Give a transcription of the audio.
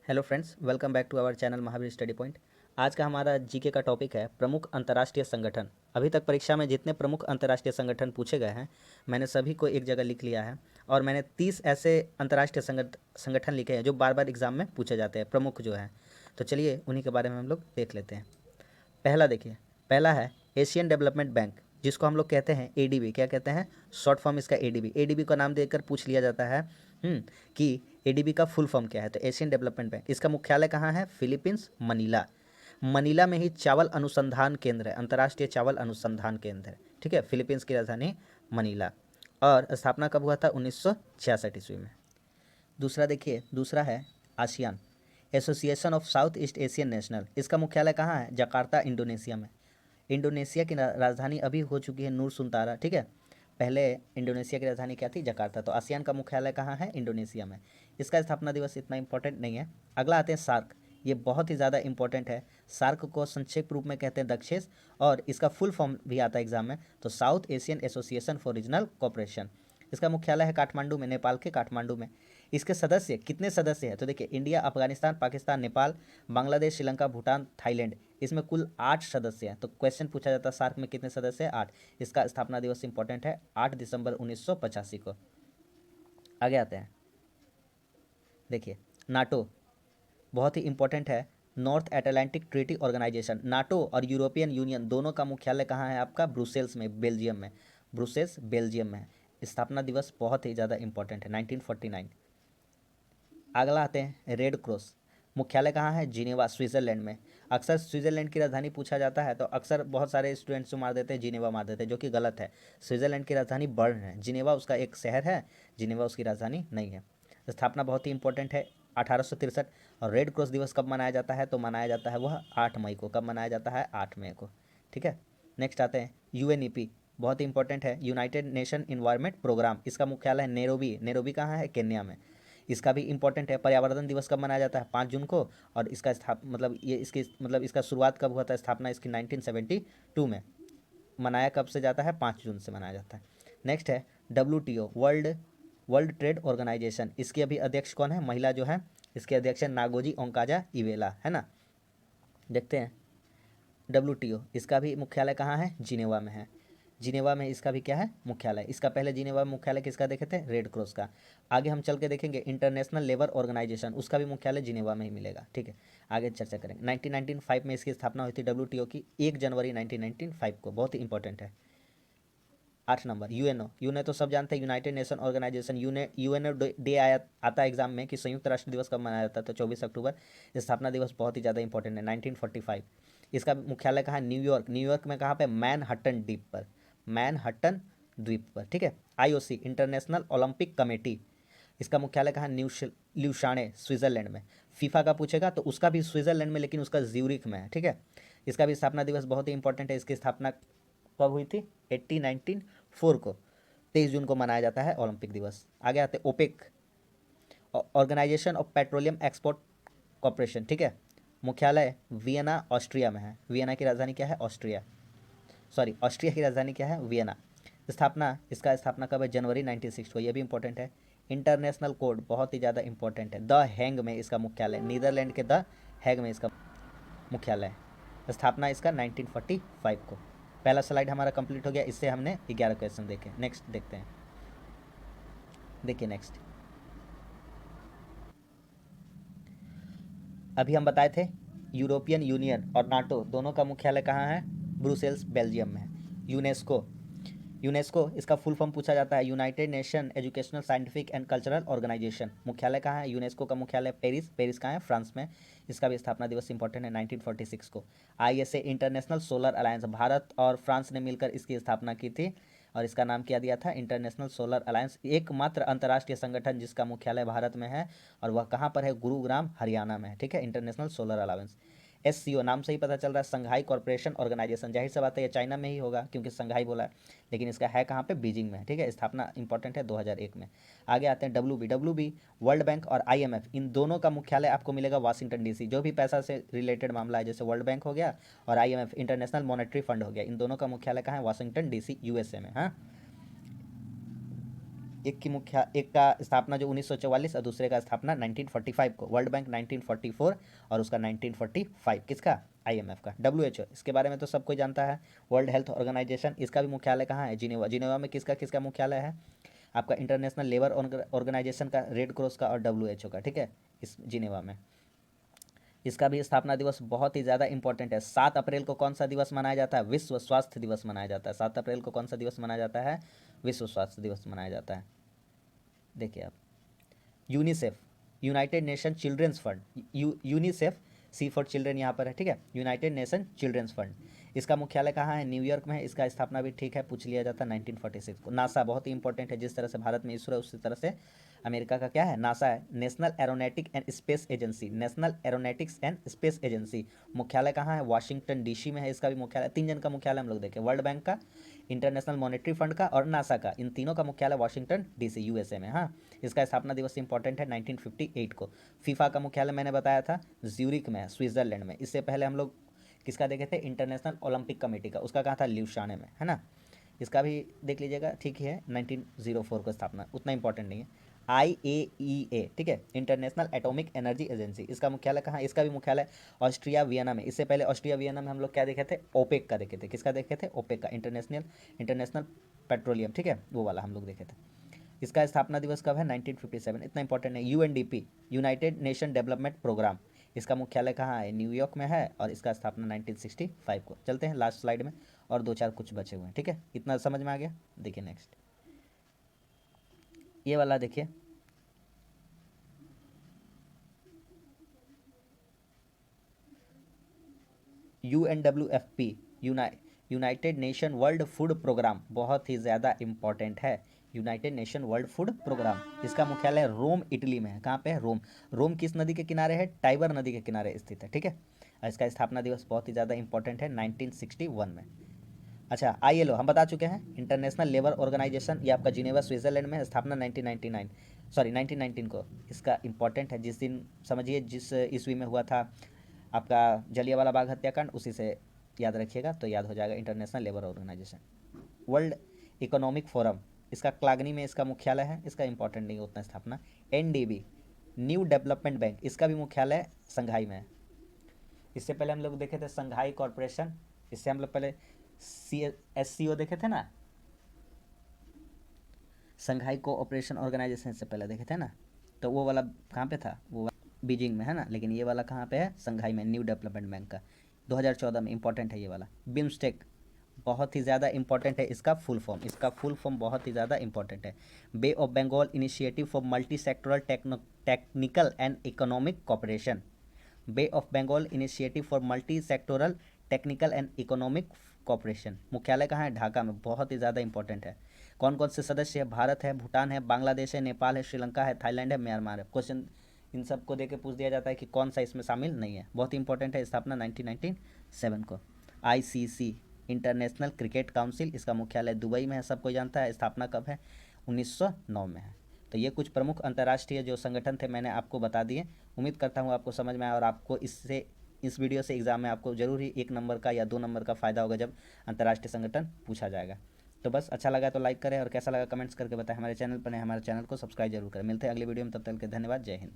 Hello friends, welcome back to our channel Mahavir study point. आज का हमारा जीके का टॉपिक है प्रमुख अंतर्राष्ट्रीय संगठन। अभी तक परीक्षा में जितने प्रमुख अंतर्राष्ट्रीय संगठन पूछे गए हैं, मैंने सभी को एक जगह लिख लिया है और मैंने 30 ऐसे अंतर्राष्ट्रीय संगठन लिखे हैं जो बार बार एग्जाम में पूछे जाते हैं, प्रमुख जो हैं। तो चलिए उन्हीं के बारे में हम लोग देख लेते हैं। पहला देखिए, पहला है एशियन डेवलपमेंट बैंक, जिसको हम लोग कहते हैं एडीबी। क्या कहते हैं? शॉर्ट फॉर्म इसका एडीबी। एडीबी का नाम देकर पूछ लिया जाता है कि एडीबी का फुल फॉर्म क्या है। तो एशियन डेवलपमेंट बैंक, इसका मुख्यालय कहाँ है? Philippines, Manila. मनीला में ही चावल अनुसंधान केंद्र है, अंतर्राष्ट्रीय चावल अनुसंधान केंद्र है। ठीक है, फिलीपींस की राजधानी मनीला। और स्थापना कब हुआ था? 1966 ईस्वी में। दूसरा देखिए, दूसरा है ASEAN, association of south east Asian national. इसका मुख्यालय कहाँ है? जकार्ता, इंडोनेशिया में। इंडोनेशिया की राजधानी अभी हो चुकी है नूर सुल्ताना। ठीक है, पहले इंडोनेशिया की राजधानी क्या थी? जकार्ता। तो आसियान का मुख्यालय कहाँ है? इंडोनेशिया में। इसका स्थापना दिवस इतना इंपॉर्टेंट नहीं है। अगला आते हैं सार्क। ये बहुत ही ज़्यादा इंपॉर्टेंट है। सार्क को संक्षेप रूप में कहते हैं दक्षेस, और इसका फुल फॉर्म भी आता है एग्जाम में। तो south Asian association for regional cooperation. इसका मुख्यालय है काठमांडू में, नेपाल के काठमांडू में। इसके सदस्य कितने सदस्य हैं? तो देखिए, इंडिया, अफगानिस्तान, पाकिस्तान, नेपाल, बांग्लादेश, श्रीलंका, भूटान, थाईलैंड। इसमें कुल 8 सदस्य हैं। तो क्वेश्चन पूछा जाता है सार्क में कितने सदस्य हैं? 8। इसका स्थापना दिवस इंपॉर्टेंट है, 8 दिसंबर 1985 को। आगे आते हैं, देखिए नाटो, बहुत ही इंपॉर्टेंट है। North Atlantic Treaty Organization. NATO और यूरोपियन यूनियन दोनों का मुख्यालय कहाँ है आपका? ब्रुसेल्स में, बेल्जियम में। ब्रुसेल्स बेल्जियम में है। स्थापना दिवस बहुत ही ज़्यादा इंपॉर्टेंट है, 1949। अगला आते हैं रेड क्रॉस। मुख्यालय कहाँ है? जिनेवा, स्विट्ज़रलैंड में। अक्सर स्विट्ज़रलैंड की राजधानी पूछा जाता है, तो अक्सर बहुत सारे स्टूडेंट्स जो मार देते हैं जिनेवा मार देते हैं, जो कि गलत है। स्विट्ज़रलैंड की राजधानी बर्न है, जिनेवा उसका एक शहर है, जिनेवा उसकी राजधानी नहीं है। स्थापना बहुत ही इंपॉर्टेंट है, 1863। और रेड क्रॉस दिवस कब मनाया जाता है? तो मनाया जाता है वह 8 मई को। कब मनाया जाता है? 8 मई को। ठीक है, नेक्स्ट आते हैं यूएनईपी, बहुत ही इंपॉर्टेंट है। United Nation Environment Programme. इसका मुख्यालय है नैरोबी। नैरोबी कहाँ है? केन्या में। इसका भी इंपॉर्टेंट है। पर्यावरण दिवस कब मनाया जाता है? 5 जून को। और इसका इसका शुरुआत कब हुआ था? स्थापना इसकी 1972 में। मनाया कब से जाता है? 5 जून से मनाया जाता है। नेक्स्ट है W World World Trade Organization. इसके अभी अध्यक्ष कौन है? महिला जो है इसके अध्यक्ष है नागोजी ओंकाजा इवेला, है ना। देखते हैं डब्ल्यू इसका भी मुख्यालय कहाँ है? जिनेवा में है। जिनेवा में इसका भी क्या है? मुख्यालय। इसका पहले जिनेवा में मुख्यालय किसका देखे थे? रेड क्रॉस का। आगे हम चल के देखेंगे इंटरनेशनल लेबर ऑर्गेनाइजेशन, उसका भी मुख्यालय जिनेवा में ही मिलेगा। ठीक है, आगे चर्चा करेंगे। 1995 में इसकी स्थापना हुई थी डब्ल्यू की, 1 जनवरी 1995 को। बहुत ही इंपॉर्टेंट है। 8 नंबर यूएनओ। यूएनओ तो सब जानते हैं, United Nation Organization. UNO day आया आता है एग्जाम में कि संयुक्त राष्ट्र दिवस कब मनाया जाता है? तो 24 अक्टूबर। स्थापना दिवस बहुत ही ज़्यादा इंपॉर्टेंट है, 1945। इसका मुख्यालय कहाँ है? न्यूयॉर्क। न्यूयॉर्क में कहाँ पे? मैनहट्टन द्वीप पर। मैनहट्टन द्वीप पर। ठीक है, आईओसी, इंटरनेशनल ओलंपिक कमेटी। इसका मुख्यालय कहाँ? ल्यूशाने, स्विट्जरलैंड में। फीफा का पूछेगा तो उसका भी स्विट्जरलैंड में, लेकिन उसका ज्यूरिख में है। ठीक है, इसका भी स्थापना दिवस बहुत ही इंपॉर्टेंट है। इसकी स्थापना कब हुई थी? 1904 को। 23 जून को मनाया जाता है ओलंपिक दिवस। आगे आते OPEC, Organization of Petroleum Export Corporation. ठीक है, मुख्यालय वियना, ऑस्ट्रिया में है। वियना की राजधानी क्या है? ऑस्ट्रिया। सॉरी, ऑस्ट्रिया की राजधानी क्या है? वियना। इसका स्थापना कब है? जनवरी 1960 को। ये भी इंपॉर्टेंट है। इंटरनेशनल कोड बहुत ही ज़्यादा इंपॉर्टेंट है। द हैंग में इसका मुख्यालय, नीदरलैंड के द हैग में इसका मुख्यालय है। स्थापना इसका 1945 को। पहला स्लाइड हमारा कंप्लीट हो गया, इससे हमने 11 क्वेश्चन देखे। नेक्स्ट देखते हैं, देखिए नेक्स्ट। अभी हम बताए थे यूरोपियन यूनियन और नाटो दोनों का मुख्यालय कहाँ है? ब्रुसेल्स, बेल्जियम में है। यूनेस्को, यूनेस्को इसका फुल फॉर्म पूछा जाता है, United Nation Educational Scientific and Cultural Organization. मुख्यालय कहाँ है? यूनेस्को का मुख्यालय पेरिस। पेरिस कहाँ है? फ्रांस में। इसका भी स्थापना दिवस इंपॉर्टेंट है, 1946 को। ISA, international solar alliance, Bharat और फ्रांस ने मिलकर इसकी स्थापना की थी और इसका नाम क्या दिया था? International solar alliance. एकमात्र अंतर्राष्ट्रीय संगठन जिसका मुख्यालय भारत में है, और वह कहाँ पर है? गुरुग्राम, हरियाणा में है। ठीक है, इंटरनेशनल सोलर अलायंस। एससीओ, नाम से ही पता चल रहा है, संघाई कॉर्पोरेशन ऑर्गेनाइजेशन। जाहिर सी बात है ये चाइना में ही होगा क्योंकि संघाई बोला है, लेकिन इसका है कहाँ पे? बीजिंग में। ठीक है, स्थापना इंपॉर्टेंट है, 2001 में। आगे आते हैं डब्ल्यू बी, वर्ल्ड बैंक और आईएमएफ, इन दोनों का मुख्यालय आपको मिलेगा वाशिंगटन डीसी। जो भी पैसा से रिलेटेड मामला है, जैसे वर्ल्ड बैंक हो गया और आईएमएफ, इंटरनेशनल मॉनेटरी फंड हो गया, इन दोनों का मुख्यालय कहाँ है? वाशिंगटन डीसी, यूएसए में। हाँ, एक का स्थापना जो 1944 और दूसरे का स्थापना 1945 को। वर्ल्ड बैंक 1944 और उसका 1945 किसका? आईएमएफ का। डब्ल्यूएचओ इसके बारे में तो सब कोई जानता है, वर्ल्ड हेल्थ ऑर्गेनाइजेशन, इसका भी मुख्यालय कहाँ है? जिनेवा। जिनेवा में किसका किसका मुख्यालय है? आपका इंटरनेशनल लेबर ऑर्गेनाइजेशन का, रेड क्रॉस का और डब्ल्यूएचओ का, ठीक है, इस जिनेवा में। इसका भी स्थापना दिवस बहुत ही ज़्यादा इंपॉर्टेंट है। 7 अप्रैल को कौन सा दिवस मनाया जाता है? विश्व स्वास्थ्य दिवस मनाया जाता है। 7 अप्रैल को कौन सा दिवस मनाया जाता है? विश्व स्वास्थ्य दिवस मनाया जाता है। देखिए आप, UNICEF, United Nation Children's Fund, UNICEF, C for children यहाँ पर है, ठीक है, यूनाइटेड नेशन चिल्ड्रंस फंड। इसका मुख्यालय कहाँ है? न्यूयॉर्क में है। इसका स्थापना भी ठीक है, पूछ लिया जाता है 1946 को। नासा बहुत ही इंपॉर्टेंट है, जिस तरह से भारत में इसरो है उसी तरह से अमेरिका का क्या है? नासा है, national aeronautic and space agency. National aeronautics and space agency मुख्यालय कहाँ है? वाशिंगटन डीसी में है इसका भी मुख्यालय। 3 जन का मुख्यालय हम लोग देखें, वर्ल्ड बैंक का, इंटरनेशनल मॉनेटरी फंड का और नासा का। इन तीनों का मुख्यालय वाशिंगटन डीसी यूएसए में। हाँ, इसका स्थापना दिवस इंपॉर्टेंट है 1958 को। फीफा का मुख्यालय मैंने बताया था ज्यूरिक में है, स्विट्जरलैंड में। इससे पहले हम लोग किसका देखे थे? इंटरनेशनल ओलंपिक कमेटी का, उसका कहाँ था? ल्यूशाने में, है ना। इसका भी देख लीजिएगा, ठीक ही है, 1904 को स्थापना, उतना इंपॉर्टेंट नहीं है। IAEA, ठीक है, इंटरनेशनल एटॉमिक एनर्जी एजेंसी, इसका मुख्यालय कहाँ? इसका भी मुख्यालय ऑस्ट्रिया वियना में। इससे पहले ऑस्ट्रिया वियना में हम लोग क्या देखे थे? ओपेक का देखे थे। किसका देखे थे? ओपेक का, इंटरनेशनल इंटरनेशनल पेट्रोलियम, ठीक है, वो वाला हम लोग देखे थे। इसका स्थापना दिवस कब है? 1957, इतना इंपॉर्टेंट है। UNDP, United Nation Development Programme, इसका मुख्यालय कहाँ है? न्यूयॉर्क में है और इसका स्थापना 1965 को। चलते हैं लास्ट स्लाइड में, और 2-4 कुछ बचे हुए हैं, ठीक है, इतना समझ में आ गया। देखिए नेक्स्ट, ये वाला देखिए, UNWFP, United Nation World Food Programme, बहुत ही ज़्यादा इंपॉर्टेंट है। United Nation World Food Programme, इसका मुख्यालय रोम इटली में है। कहाँ पे है? रोम। रोम किस नदी के किनारे है? टाइबर नदी के किनारे स्थित है, ठीक है। और इसका स्थापना दिवस बहुत ही ज़्यादा इंपॉर्टेंट है, 1961 में। अच्छा, ILO हम बता चुके हैं, इंटरनेशनल लेबर ऑर्गेनाइजेशन, ये आपका जिनेवा स्विट्जरलैंड में, स्थापना 1999, सॉरी 1919 को। इसका इंपॉर्टेंट है, जिस दिन समझिए जिस ईस्वी में हुआ था आपका जलियांवाला बाग हत्याकांड, उसी से याद रखिएगा तो याद हो जाएगा, International Labour Organization. World Economic Forum, इसका क्लागनी में इसका मुख्यालय है, इसका इंपॉर्टेंट नहीं उतना स्थापना। NDB, न्यू डेवलपमेंट बैंक, इसका भी मुख्यालय संघाई में है। इससे पहले हम लोग देखे थे संघाई कॉरपोरेशन, इससे हम लोग पहले SCO देखे थे ना, संघाई कोऑपरेशन ऑर्गेनाइजेशन से पहले देखे थे ना, तो वो वाला कहाँ पे था? वो बीजिंग में है ना, लेकिन ये वाला कहाँ पे है? संघाई में, न्यू डेवलपमेंट बैंक का, 2014 में। इंपॉर्टेंट है ये वाला। बिम्स्टेक बहुत ही ज़्यादा इंपॉर्टेंट है, इसका फुल फॉर्म, इसका फुल फॉर्म बहुत ही ज़्यादा इंपॉर्टेंट है। Bay of Bengal initiative for multi sectoral technical and economic cooperation. Bay of Bengal initiative for multi sectoral technical and economic cooperation, मुख्यालय कहाँ है? ढाका में, बहुत ही ज़्यादा इंपॉर्टेंट है। कौन कौन से सदस्य है? भारत है, भूटान है, बांग्लादेश है, नेपाल है, श्रीलंका है, थाईलैंड है, म्यांमार है। क्वेश्चन इन सब को देके पूछ दिया जाता है कि कौन सा इसमें शामिल नहीं है। बहुत इंपॉर्टेंट है, स्थापना 1997 को। ICC, इंटरनेशनल क्रिकेट काउंसिल, इसका मुख्यालय दुबई में है, सबको जानता है। स्थापना कब है? 1909 में है। तो ये कुछ प्रमुख अंतर्राष्ट्रीय जो संगठन थे मैंने आपको बता दिए। उम्मीद करता हूँ आपको समझ में आया और आपको इससे, इस वीडियो से एग्ज़ाम में आपको जरूर ही 1 नंबर का या 2 नंबर का फ़ायदा होगा जब अंतर्राष्ट्रीय संगठन पूछा जाएगा। तो बस अच्छा लगा तो लाइक करें और कैसा लगा कमेंट्स करके बताएं। हमारे चैनल पर नए, हमारे चैनल को सब्सक्राइब जरूर करें। मिलते हैं अगले वीडियो में, तब तक के धन्यवाद। जय हिंद।